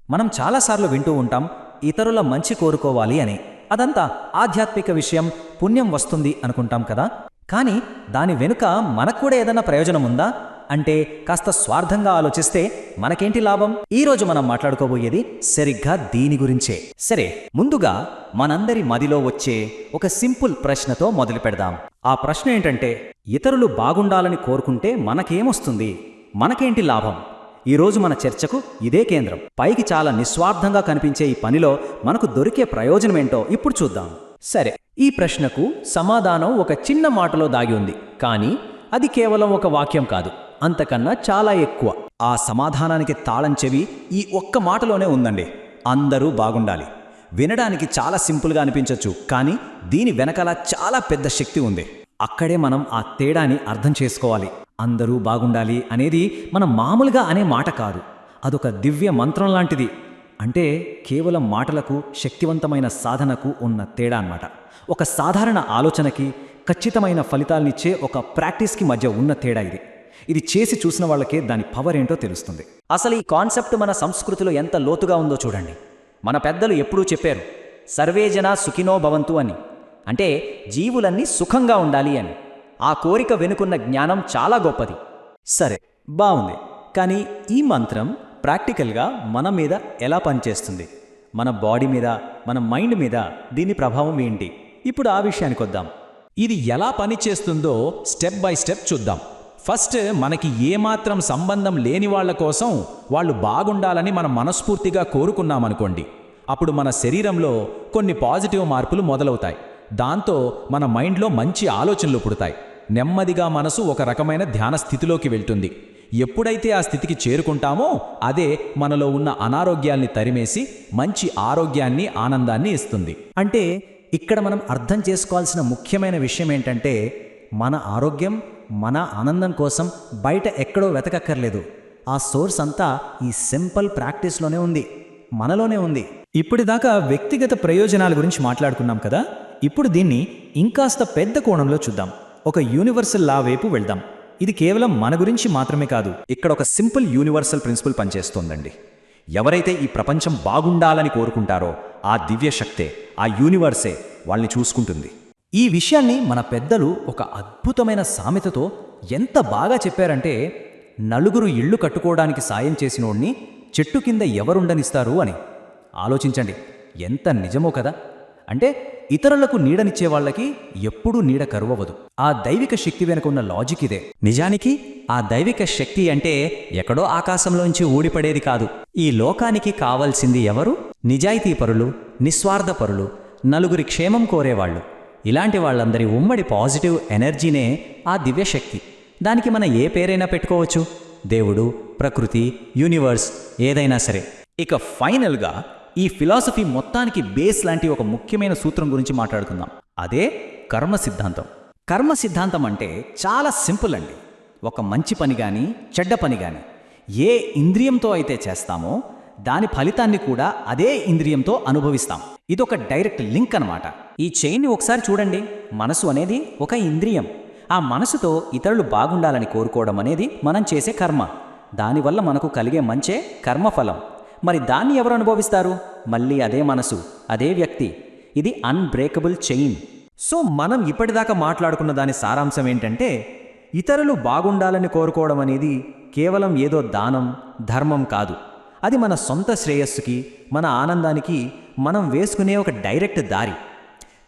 మనం చాలాసార్లు వింటూ ఉంటాం ఇతరుల మంచి కోరుకోవాలి అని. అదంతా ఆధ్యాత్మిక విషయం, పుణ్యం వస్తుంది అనుకుంటాం కదా. కానీ దాని వెనుక మనకు కూడా ఏదైనా ప్రయోజనం ఉందా అంటే కాస్త స్వార్థంగా ఆలోచిస్తే మనకేంటి లాభం? ఈరోజు మనం మాట్లాడుకోబోయేది సరిగ్గా దీని గురించే. సరే, ముందుగా మనందరి మదిలో వచ్చే ఒక సింపుల్ ప్రశ్నతో మొదలు పెడదాం. ఆ ప్రశ్న ఏంటంటే, ఇతరులు బాగుండాలని కోరుకుంటే మనకేమొస్తుంది? మనకేంటి లాభం? ఈరోజు మన చర్చకు ఇదే కేంద్రం. పైకి చాలా నిస్వార్థంగా కనిపించే ఈ పనిలో మనకు దొరికే ప్రయోజనమేంటో ఇప్పుడు చూద్దాం. సరే, ఈ ప్రశ్నకు సమాధానం ఒక చిన్న మాటలో దాగి ఉంది. కానీ అది కేవలం ఒక వాక్యం కాదు, అంతకన్నా చాలా ఎక్కువ. ఆ సమాధానానికి తాళం చెవి ఈ ఒక్క మాటలోనే ఉందండి. అందరూ బాగుండాలి. వినడానికి చాలా సింపుల్గా అనిపించవచ్చు, కానీ దీని వెనకాల చాలా పెద్ద శక్తి ఉంది. అక్కడే మనం ఆ తేడాని అర్థం చేసుకోవాలి. అందరూ బాగుండాలి అనేది మనం మామూలుగా అనే మాట కాదు, అదొక దివ్య మంత్రం లాంటిది. అంటే కేవలం మాటలకు, శక్తివంతమైన సాధనకు ఉన్న తేడా అన్నమాట. ఒక సాధారణ ఆలోచనకి ఖచ్చితమైన ఫలితాలనిచ్చే ఒక ప్రాక్టీస్కి మధ్య ఉన్న తేడా ఇది. ఇది చేసి చూసిన వాళ్ళకే దాని పవర్ ఏంటో తెలుస్తుంది. అసలు ఈ కాన్సెప్ట్ మన సంస్కృతిలో ఎంత లోతుగా ఉందో చూడండి. మన పెద్దలు ఎప్పుడూ చెప్పారు, సర్వే జనా సుఖినో భవంతు అని. అంటే జీవులన్నీ సుఖంగా ఉండాలి అని. ఆ కోరిక వెనుకున్న జ్ఞానం చాలా గొప్పది. సరే, బాగుంది. కానీ ఈ మంత్రం ప్రాక్టికల్గా మన మీద ఎలా పనిచేస్తుంది? మన బాడీ మీద, మన మైండ్ మీద దీని ప్రభావం ఏంటి? ఇప్పుడు ఆ విషయానికి వద్దాం. ఇది ఎలా పనిచేస్తుందో స్టెప్ బై స్టెప్ చూద్దాం. ఫస్ట్, మనకి ఏమాత్రం సంబంధం లేని వాళ్ళ కోసం వాళ్ళు బాగుండాలని మనం మనస్ఫూర్తిగా కోరుకున్నామనుకోండి, అప్పుడు మన శరీరంలో కొన్ని పాజిటివ్ మార్పులు మొదలవుతాయి. దాంతో మన మైండ్లో మంచి ఆలోచనలు పుడతాయి. నెమ్మదిగా మనసు ఒక రకమైన ధ్యాన స్థితిలోకి వెళ్తుంది. ఎప్పుడైతే ఆ స్థితికి చేరుకుంటామో అదే మనలో ఉన్న అనారోగ్యాల్ని తరిమేసి మంచి ఆరోగ్యాన్ని, ఆనందాన్ని ఇస్తుంది. అంటే ఇక్కడ మనం అర్థం చేసుకోవాల్సిన ముఖ్యమైన విషయం ఏంటంటే, మన ఆరోగ్యం, మన ఆనందం కోసం బయట ఎక్కడో వెతకక్కర్లేదు. ఆ సోర్స్ అంతా ఈ సింపుల్ ప్రాక్టీస్లోనే ఉంది, మనలోనే ఉంది. ఇప్పటిదాకా వ్యక్తిగత ప్రయోజనాల గురించి మాట్లాడుకున్నాం కదా. ఇప్పుడు దీన్ని ఇంకాస్త పెద్ద కోణంలో చూద్దాం. ఒక యూనివర్సల్ లా వైపు వెళ్దాం. ఇది కేవలం మన గురించి మాత్రమే కాదు. ఇక్కడ ఒక సింపుల్ యూనివర్సల్ ప్రిన్సిపల్ పనిచేస్తోందండి. ఎవరైతే ఈ ప్రపంచం బాగుండాలని కోరుకుంటారో ఆ దివ్య శక్తే, ఆ యూనివర్సే వాళ్ళని చూసుకుంటుంది. ఈ విషయాన్ని మన పెద్దలు ఒక అద్భుతమైన సామెతతో ఎంత బాగా చెప్పారంటే, నలుగురు ఇళ్ళు కట్టుకోవడానికి సాయం చేసినోడిని చెట్టు కింద ఎవరుండనిస్తారు అని. ఆలోచించండి, ఎంత నిజమో కదా. అంటే ఇతరులకు నీడనిచ్చే వాళ్ళకి ఎప్పుడూ నీడ కరువవదు. ఆ దైవిక శక్తి వెనుక ఉన్న లాజిక్ ఇదే. నిజానికి ఆ దైవిక శక్తి అంటే ఎక్కడో ఆకాశంలోంచి ఊడిపడేది కాదు. ఈ లోకానికి కావాల్సింది ఎవరు? నిజాయితీపరులు, నిస్వార్థపరులు, నలుగురి క్షేమం కోరేవాళ్ళు. ఇలాంటి వాళ్ళందరి ఉమ్మడి పాజిటివ్ ఎనర్జీనే ఆ దివ్యశక్తి. దానికి మనం ఏ పేరైనా పెట్టుకోవచ్చు, దేవుడు, ప్రకృతి, యూనివర్స్, ఏదైనా సరే. ఇక ఫైనల్గా ఈ ఫిలాసఫీ మొత్తానికి బేస్ లాంటి ఒక ముఖ్యమైన సూత్రం గురించి మాట్లాడుకుందాం. అదే కర్మ సిద్ధాంతం. కర్మ సిద్ధాంతం అంటే చాలా సింపుల్ అండి. ఒక మంచి పని కానీ, చెడ్డ పని కానీ ఏ ఇంద్రియంతో అయితే చేస్తామో దాని ఫలితాన్ని కూడా అదే ఇంద్రియంతో అనుభవిస్తాం. ఇదొక డైరెక్ట్ లింక్ అన్నమాట. ఈ చైన్ని ఒకసారి చూడండి. మనసు అనేది ఒక ఇంద్రియం. ఆ మనసుతో ఇతరులు బాగుండాలని కోరుకోవడం అనేది మనం చేసే కర్మ. దానివల్ల మనకు కలిగే మంచే కర్మఫలం. మరి దాన్ని ఎవరు అనుభవిస్తారు? మళ్ళీ అదే మనసు, అదే వ్యక్తి. ఇది అన్బ్రేకబుల్ చైన్. సో మనం ఇప్పటిదాకా మాట్లాడుకున్న దాని సారాంశం ఏంటంటే, ఇతరులు బాగుండాలని కోరుకోవడం అనేది కేవలం ఏదో దానం, ధర్మం కాదు. అది మన సొంత శ్రేయస్సుకి, మన ఆనందానికి మనం వేసుకునే ఒక డైరెక్ట్ దారి.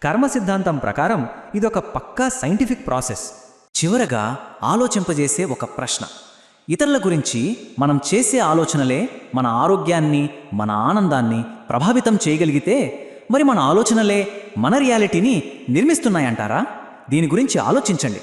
కర్మ సిద్ధాంతం ప్రకారం ఇదొక పక్కా సైంటిఫిక్ ప్రాసెస్. చివరగా ఆలోచింపజేసే ఒక ప్రశ్న. ఇతరుల గురించి మనం చేసే ఆలోచనలే మన ఆరోగ్యాన్ని, మన ఆనందాన్ని ప్రభావితం చేయగలిగితే, మరి మన ఆలోచనలే మన రియాలిటీని నిర్మిస్తున్నాయంటారా? దీని గురించి ఆలోచించండి.